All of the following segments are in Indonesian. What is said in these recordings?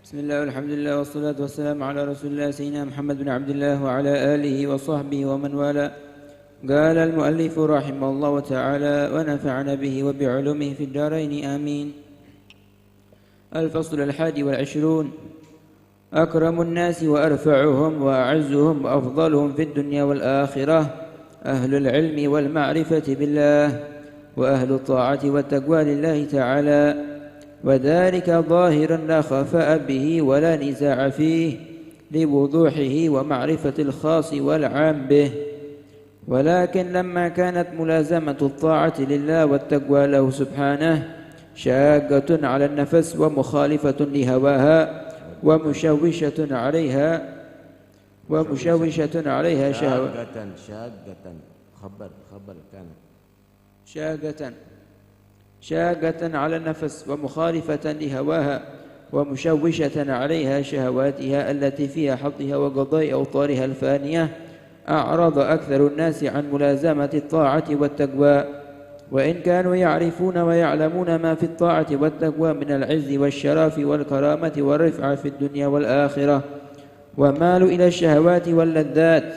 بسم الله والحمد لله والصلاة والسلام على رسول الله سيدنا محمد بن عبد الله وعلى آله وصحبه ومن والاه. قال المؤلف رحمه الله تعالى ونفعنا به وبعلومه في الدارين آمين. الفصل 21. أكرم الناس وأرفعهم وأعزهم وأفضلهم في الدنيا والآخرة أهل العلم والمعرفة بالله وأهل الطاعة والتقوى لله تعالى، وذلك ظاهر لا خفاء به ولا نزاع فيه لوضوحه ومعرفة الخاص والعام به. ولكن لما كانت ملازمة الطاعة لله والتقوى له سبحانه شاقة على النفس ومخالفة لهواها ومشوشة عليها شاقة على النفس ومخالفة لهواها ومشوشة عليها شهواتها التي فيها حظها وقضاء أوطارها الفانية، أعرض أكثر الناس عن ملازمة الطاعة والتقوى، وإن كانوا يعرفون ويعلمون ما في الطاعة والتقوى من العز والشرف والكرامة والرفعة في الدنيا والآخرة، ومالوا إلى الشهوات واللذات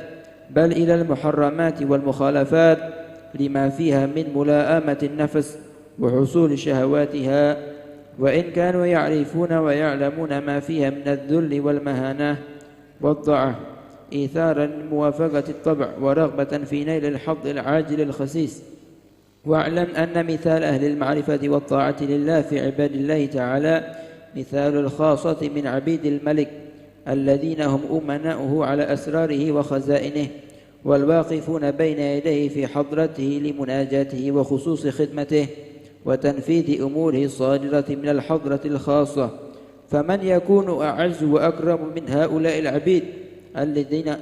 بل إلى المحرمات والمخالفات لما فيها من ملاءمة النفس وحصول شهواتها، وإن كانوا يعرفون ويعلمون ما فيها من الذل والمهانة والضعف إيثارا لموافقة الطبع ورغبة في نيل الحظ العاجل الخسيس. واعلم أن مثال أهل المعرفة والطاعة لله في عباد الله تعالى مثال الخاصة من عبيد الملك الذين هم أمناؤه على أسراره وخزائنه والواقفون بين يديه في حضرته لمناجاته وخصوص خدمته وتنفيذ أموره الصادرة من الحضرة الخاصة. فمن يكون أعز وأكرم من هؤلاء العبيد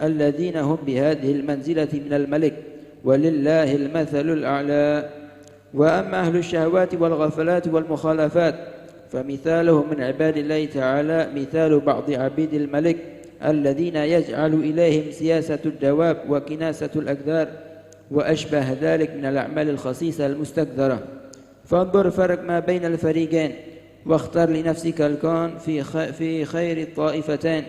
الذين هم بهذه المنزلة من الملك ولله المثل الأعلى؟ وأما أهل الشهوات والغفلات والمخالفات فمثالهم من عباد الله تعالى مثال بعض عبيد الملك الذين يجعل إليهم سياسة الدواب وكناسة الأقدار وأشبه ذلك من الأعمال الخسيسة المستكثرة. فانظر فرق ما بين الفريقين واختر لنفسك الكون في خير الطائفتين،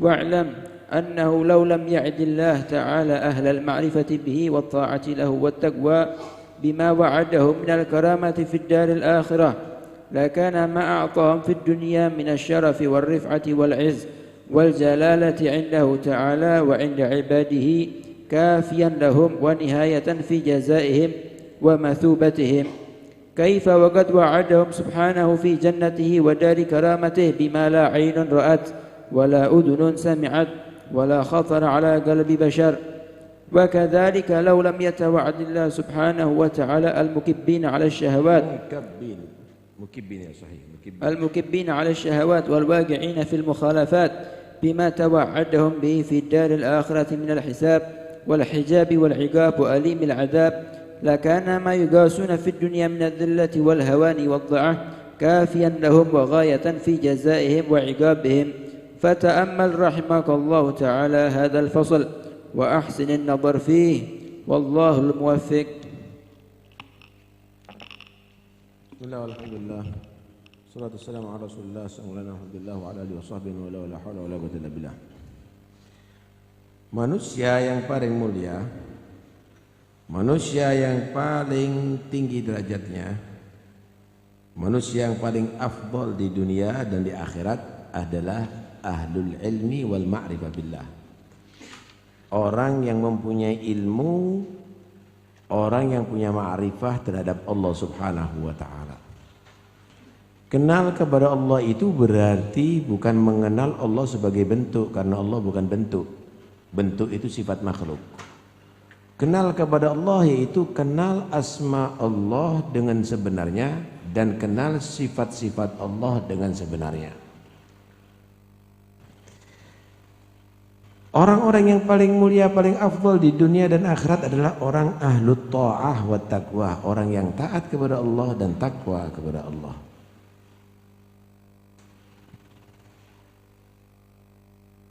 واعلم أنه لو لم يعد الله تعالى أهل المعرفة به والطاعة له والتقوى بما وعده من الكرامة في الدار الآخرة لكان ما أعطاهم في الدنيا من الشرف والرفعة والعز والجلالة عنده تعالى وعند عباده كافيا لهم ونهاية في جزائهم ومثوبتهم. كيف وقد وعدهم سبحانه في جنته ودار كرامته بما لا عين رأت ولا أذن سمعت ولا خطر على قلب بشر. وكذلك لو لم يتوعد الله سبحانه وتعالى المكبين على الشهوات المكبين على الشهوات والواقعين في المخالفات بما توعدهم به في الدار الآخرة من الحساب والحجاب والعقاب وأليم العذاب لكان ما يقاسون في الدنيا من الذلة والهوان والضعف كافيا لهم وغاية في جزائهم وعقابهم. فتأمل رحمك الله تعالى هذا الفصل وأحسن النظر فيه، والله الموفق. بسم الله والحمد لله والصلاة والسلام على رسول الله صلى الله عليه وعلى آله وصحبه ولا حول ولا قوة إلا بالله. Manusia yang paling mulia, manusia yang paling tinggi derajatnya, manusia yang paling afdal di dunia dan di akhirat adalah ahlul ilmi wal ma'rifah billah. Orang yang mempunyai ilmu, orang yang punya ma'rifah terhadap Allah Subhanahu wa taala. Kenal kepada Allah itu berarti bukan mengenal Allah sebagai bentuk, karena Allah bukan bentuk. Bentuk itu sifat makhluk. Kenal kepada Allah yaitu kenal asma Allah dengan sebenarnya dan kenal sifat-sifat Allah dengan sebenarnya. Orang-orang yang paling mulia, paling afdal di dunia dan akhirat adalah orang ahlut ta'ah wa taqwa, orang yang taat kepada Allah dan takwa kepada Allah.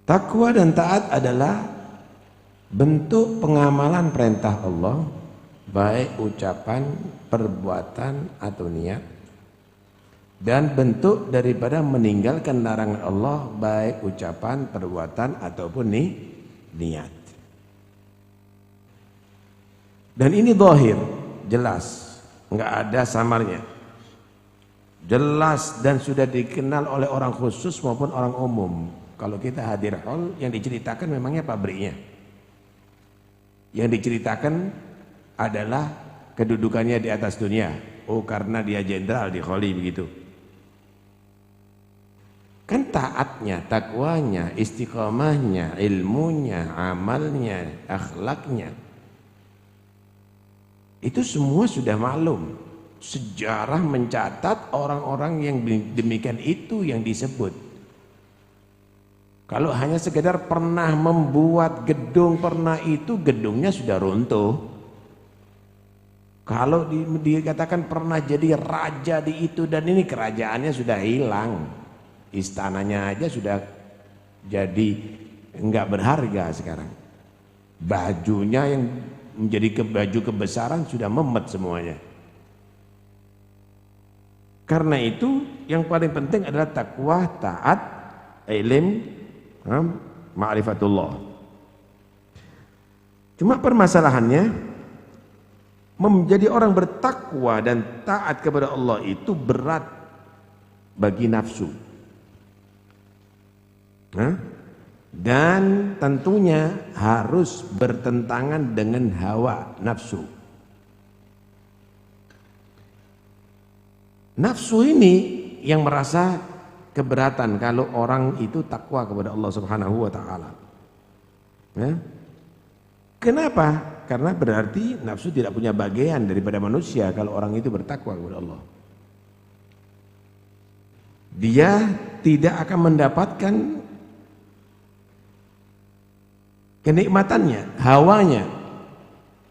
Takwa dan taat adalah bentuk pengamalan perintah Allah, baik ucapan, perbuatan atau niat, dan bentuk daripada meninggalkan larangan Allah, baik ucapan, perbuatan ataupun niat. Dan ini zahir, jelas, nggak ada samarnya, jelas dan sudah dikenal oleh orang khusus maupun orang umum. Kalau kita hadir hall, yang diceritakan memangnya pabriknya, yang diceritakan adalah kedudukannya di atas dunia. Oh, karena dia jenderal di Kholi begitu. Kan taatnya, takwanya, istiqamahnya, ilmunya, amalnya, akhlaknya, itu semua sudah maklum. Sejarah mencatat orang-orang yang demikian itu yang disebut. Kalau hanya sekedar pernah membuat gedung, pernah itu, gedungnya sudah runtuh. Kalau dikatakan pernah jadi raja di itu dan ini, kerajaannya sudah hilang. Istananya aja sudah jadi enggak berharga sekarang. Bajunya yang menjadi baju kebesaran sudah memet semuanya. Karena itu yang paling penting adalah takwa, taat, ilm, ma'rifatullah. Cuma permasalahannya, menjadi orang bertakwa dan taat kepada Allah itu berat bagi nafsu. Dan tentunya harus bertentangan dengan hawa nafsu. Nafsu ini yang merasa keberatan kalau orang itu takwa kepada Allah Subhanahu wa taala. Kenapa? Karena berarti nafsu tidak punya bagian daripada manusia kalau orang itu bertakwa kepada Allah. Dia tidak akan mendapatkan kenikmatannya, hawanya.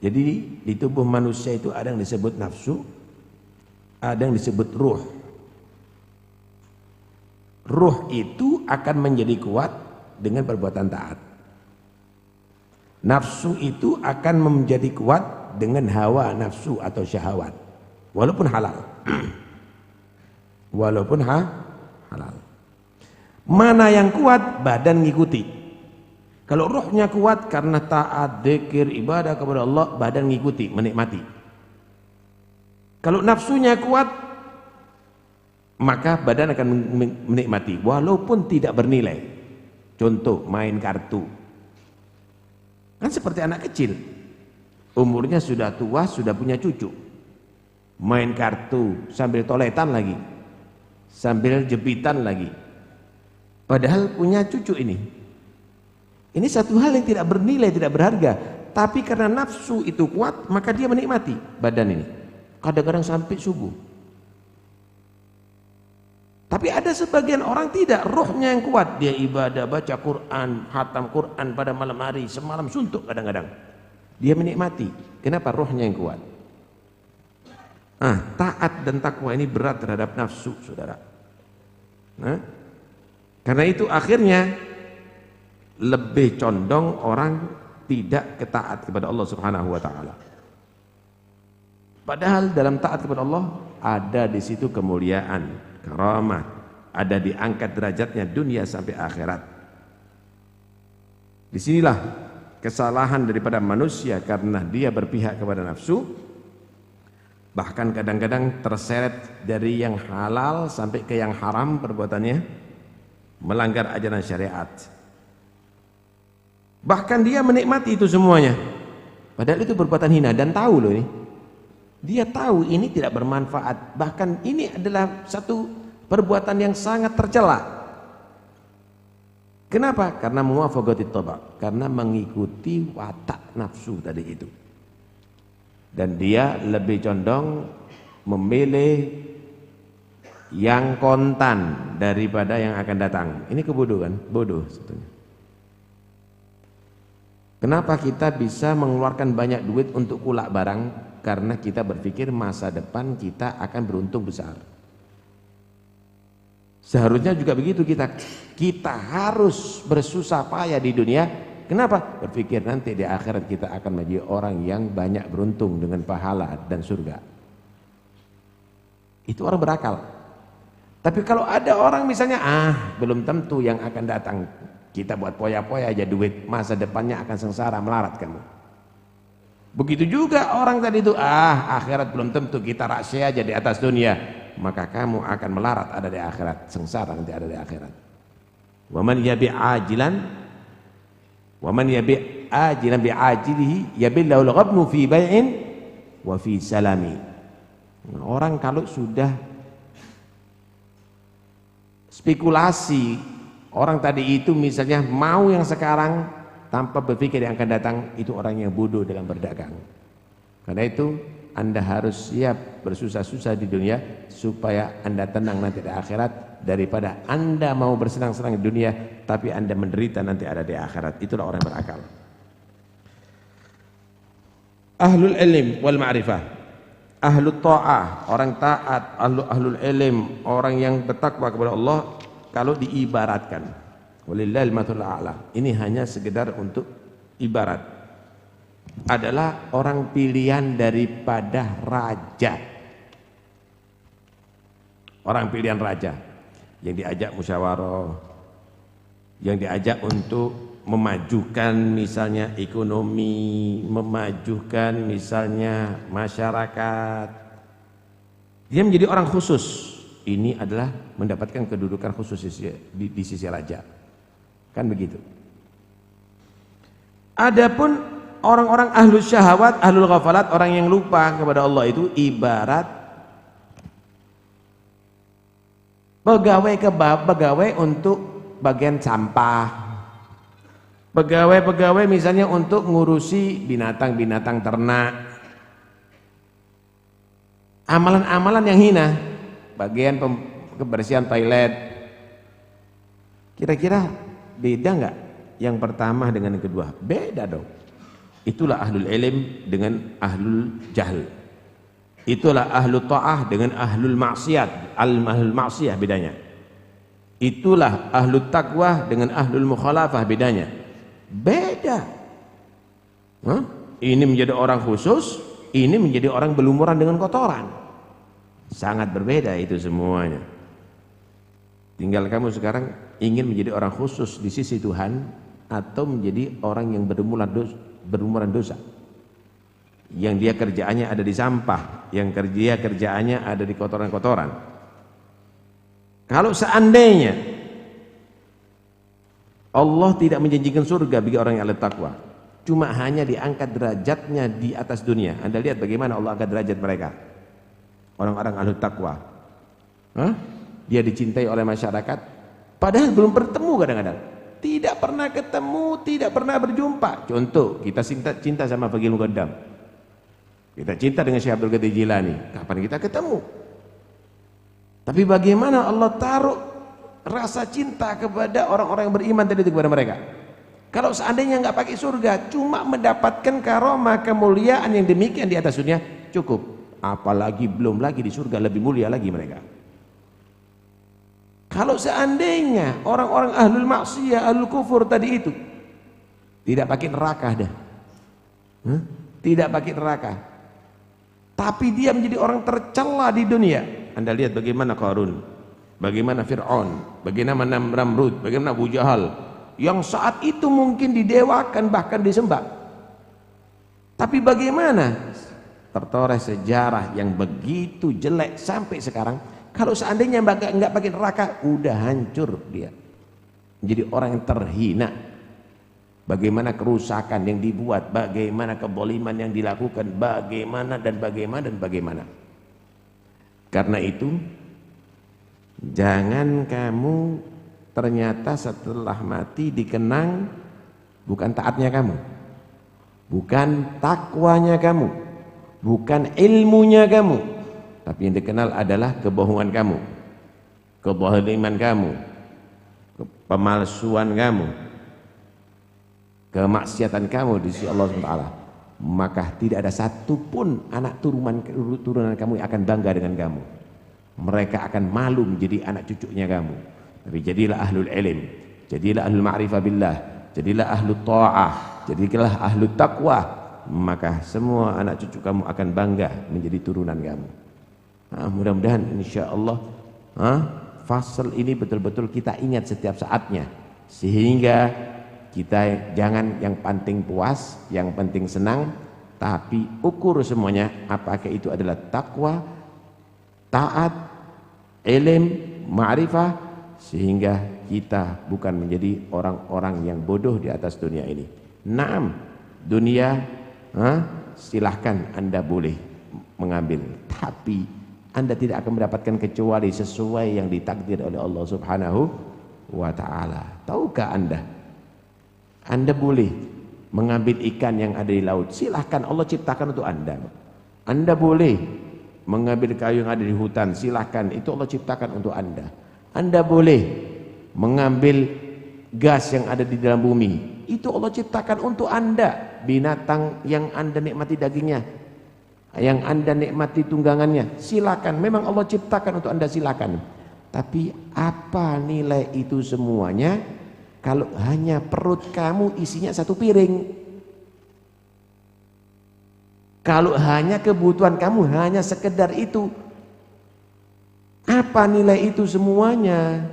Jadi di tubuh manusia itu ada yang disebut nafsu, ada yang disebut ruh. Ruh itu akan menjadi kuat dengan perbuatan taat. Nafsu itu akan menjadi kuat dengan hawa nafsu atau syahwat, walaupun halal. Walaupun halal. Mana yang kuat, badan ngikuti. Kalau rohnya kuat karena taat, dzikir, ibadah kepada Allah, badan ngikuti, menikmati. Kalau nafsunya kuat, maka badan akan menikmati walaupun tidak bernilai. Contoh, main kartu. Kan seperti anak kecil. Umurnya sudah tua, sudah punya cucu. Main kartu sambil toletan lagi. Sambil jepitan lagi. Padahal punya cucu ini. Ini satu hal yang tidak bernilai, tidak berharga. Tapi karena nafsu itu kuat, maka dia menikmati badan ini. Kadang-kadang sampai subuh. Tapi ada sebagian orang tidak, rohnya yang kuat. Dia ibadah, baca Quran, khatam Quran pada malam hari, semalam suntuk kadang-kadang. Dia menikmati. Kenapa? Rohnya yang kuat. Taat dan takwa ini berat terhadap nafsu, saudara. Karena itu akhirnya lebih condong orang tidak ketaat kepada Allah Subhanahu wa taala. Padahal dalam taat kepada Allah ada di situ kemuliaan, karamah, ada diangkat derajatnya dunia sampai akhirat. Disinilah kesalahan daripada manusia karena dia berpihak kepada nafsu, bahkan kadang-kadang terseret dari yang halal sampai ke yang haram perbuatannya, melanggar ajaran syariat. Bahkan dia menikmati itu semuanya. Padahal itu perbuatan hina dan tahu loh ini. Dia tahu ini tidak bermanfaat. Bahkan ini adalah satu perbuatan yang sangat tercela. Kenapa? Karena muwafaqatit tabak, karena mengikuti watak nafsu tadi itu. Dan dia lebih condong memilih yang kontan daripada yang akan datang. Ini kebodohan, bodoh sebetulnya. Kenapa kita bisa mengeluarkan banyak duit untuk kulak barang? Karena kita berpikir masa depan kita akan beruntung besar. Seharusnya juga begitu kita. Kita harus bersusah payah di dunia. Kenapa? Berpikir nanti di akhirat kita akan menjadi orang yang banyak beruntung dengan pahala dan surga. Itu orang berakal. Tapi kalau ada orang misalnya, belum tentu yang akan datang. Kita buat poya-poya aja duit, masa depannya akan sengsara melarat kamu. Begitu juga orang tadi itu, akhirat belum tentu, kita rahasia aja di atas dunia, maka kamu akan melarat ada di akhirat, sengsara nanti ada di akhirat. Waman yabi ajilan, waman yabi ajilan bi ajilihi yabillahu al-ghabnu fi bai'in wa fi salami. Orang kalau sudah spekulasi, orang tadi itu misalnya mau yang sekarang tanpa berpikir yang akan datang, itu orang yang bodoh dalam berdagang. Karena itu Anda harus siap bersusah-susah di dunia supaya Anda tenang nanti di akhirat, daripada Anda mau bersenang-senang di dunia tapi Anda menderita nanti ada di akhirat. Itulah orang yang berakal. Ahlul ilm wal ma'rifah, ahlul ta'ah, orang taat, ahlul ilm, orang yang bertakwa kepada Allah, kalau diibaratkan, walillahil mathalul a'la, ini hanya sekedar untuk ibarat, adalah orang pilihan daripada raja. Orang pilihan raja yang diajak musyawarah, yang diajak untuk memajukan misalnya ekonomi, memajukan misalnya masyarakat. Dia menjadi orang khusus. Ini adalah mendapatkan kedudukan khusus di sisi raja. Kan begitu. Adapun orang-orang ahlul syahwat, ahlul ghafalat, orang yang lupa kepada Allah itu ibarat pegawai untuk bagian sampah. Pegawai misalnya untuk ngurusi binatang-binatang ternak. Amalan-amalan yang hina, bagian kebersihan toilet. Kira-kira beda nggak yang pertama dengan yang kedua? Beda dong. Itulah ahlul ilm dengan ahlul jahl. Itulah ahlul ta'ah dengan ahlul maksiat. Ahlul maksiyah bedanya. Itulah ahlul taqwa dengan ahlul mukhalafah bedanya. Beda. Ini menjadi orang khusus, ini menjadi orang berlumuran dengan kotoran. Sangat berbeda itu semuanya. Tinggal kamu sekarang ingin menjadi orang khusus di sisi Tuhan atau menjadi orang yang berlumuran dosa. Yang dia kerjaannya ada di sampah, yang dia kerjaannya ada di kotoran-kotoran. Kalau seandainya Allah tidak menjanjikan surga bagi orang yang ahli takwa, cuma hanya diangkat derajatnya di atas dunia. Anda lihat bagaimana Allah angkat derajat mereka, orang-orang ahli takwa. Dia dicintai oleh masyarakat, padahal belum bertemu kadang-kadang, tidak pernah ketemu, tidak pernah berjumpa. Contoh, kita cinta sama Faqih Muqaddam, kita cinta dengan Syekh Abdul Qadir Jilani, kapan kita ketemu? Tapi bagaimana Allah taruh rasa cinta kepada orang-orang yang beriman tadi kepada mereka? Kalau seandainya nggak pakai surga, cuma mendapatkan karomah kemuliaan yang demikian di atas dunia cukup. Apalagi belum lagi di surga lebih mulia lagi mereka. Kalau seandainya orang-orang ahlul maksiyah, ahlul kufur tadi itu tidak pakai neraka dah, tidak pakai neraka, tapi dia menjadi orang tercela di dunia. Anda lihat bagaimana Qarun, bagaimana Fir'aun, bagaimana Namrud, bagaimana Abu Jahal, yang saat itu mungkin didewakan bahkan disembah. Tapi bagaimana tertoreh sejarah yang begitu jelek sampai sekarang. Kalau seandainya nggak pakai neraka, udah hancur dia, menjadi orang yang terhina. Bagaimana kerusakan yang dibuat, bagaimana keboliman yang dilakukan, bagaimana dan bagaimana dan bagaimana. Karena itu jangan kamu ternyata setelah mati dikenang bukan taatnya kamu, bukan takwanya kamu, bukan ilmunya kamu, tapi yang dikenal adalah kebohongan kamu, keboliman kamu, pemalsuan kamu, kemaksiatan kamu di sisi Allah SWT. Maka tidak ada satupun anak turunan kamu yang akan bangga dengan kamu. Mereka akan malu menjadi anak cucunya kamu. Tapi jadilah ahlul ilm, jadilah ahlul ma'rifah billah, jadilah ahlul ta'ah, jadilah ahlul taqwa. Maka semua anak cucu kamu akan bangga menjadi turunan kamu. Mudah-mudahan insya Allah fasal ini betul-betul kita ingat setiap saatnya, sehingga kita jangan yang penting puas, yang penting senang, tapi ukur semuanya apakah itu adalah takwa, taat, ilm, ma'rifah, sehingga kita bukan menjadi orang-orang yang bodoh di atas dunia ini. Naam, dunia silahkan Anda boleh mengambil, tapi Anda tidak akan mendapatkan kecuali sesuai yang ditakdir oleh Allah Subhanahu wa ta'ala. Tahukah Anda boleh mengambil ikan yang ada di laut, silahkan, Allah ciptakan untuk Anda. Anda boleh mengambil kayu yang ada di hutan, silahkan, itu Allah ciptakan untuk Anda. Anda boleh mengambil gas yang ada di dalam bumi, itu Allah ciptakan untuk Anda. Binatang yang Anda nikmati dagingnya, yang Anda nikmati tunggangannya, silakan, memang Allah ciptakan untuk Anda, silakan. Tapi apa nilai itu semuanya kalau hanya perut kamu isinya satu piring? Kalau hanya kebutuhan kamu hanya sekedar itu, apa nilai itu semuanya?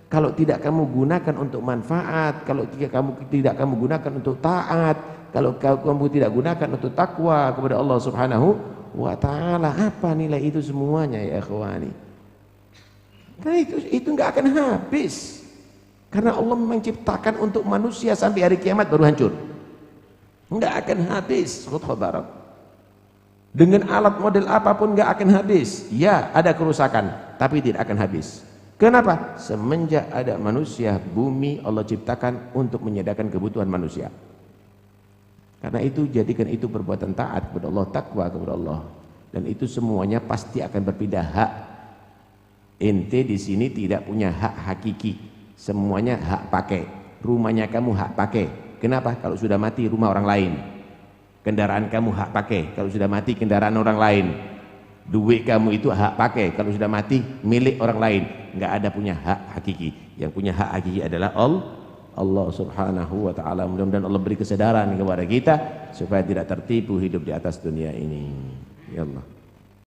Kalau tidak kamu gunakan untuk manfaat, kalau tidak kamu gunakan untuk taat, kalau kamu tidak gunakan untuk takwa kepada Allah Subhanahu wa ta'ala, apa nilai itu semuanya ya ikhwani? Karena itu enggak akan habis. Karena Allah menciptakan untuk manusia sampai hari kiamat baru hancur. Enggak akan habis. Dengan alat model apapun enggak akan habis. Ya, ada kerusakan, tapi tidak akan habis. Kenapa? Semenjak ada manusia, bumi Allah ciptakan untuk menyediakan kebutuhan manusia. Karena itu jadikan itu perbuatan taat kepada Allah, takwa kepada Allah, dan itu semuanya pasti akan berpindah hak. Ente di sini tidak punya hak hakiki, semuanya hak pakai. Rumahnya kamu hak pakai. Kenapa? Kalau sudah mati rumah orang lain. Kendaraan kamu hak pakai. Kalau sudah mati kendaraan orang lain. Duit kamu itu hak pakai. Kalau sudah mati milik orang lain. Nggak ada punya hak hakiki. Yang punya hak hakiki adalah Allah Subhanahu wa ta'ala. Mudah-mudahan Allah beri kesadaran kepada kita supaya tidak tertipu hidup di atas dunia ini. Ya Allah.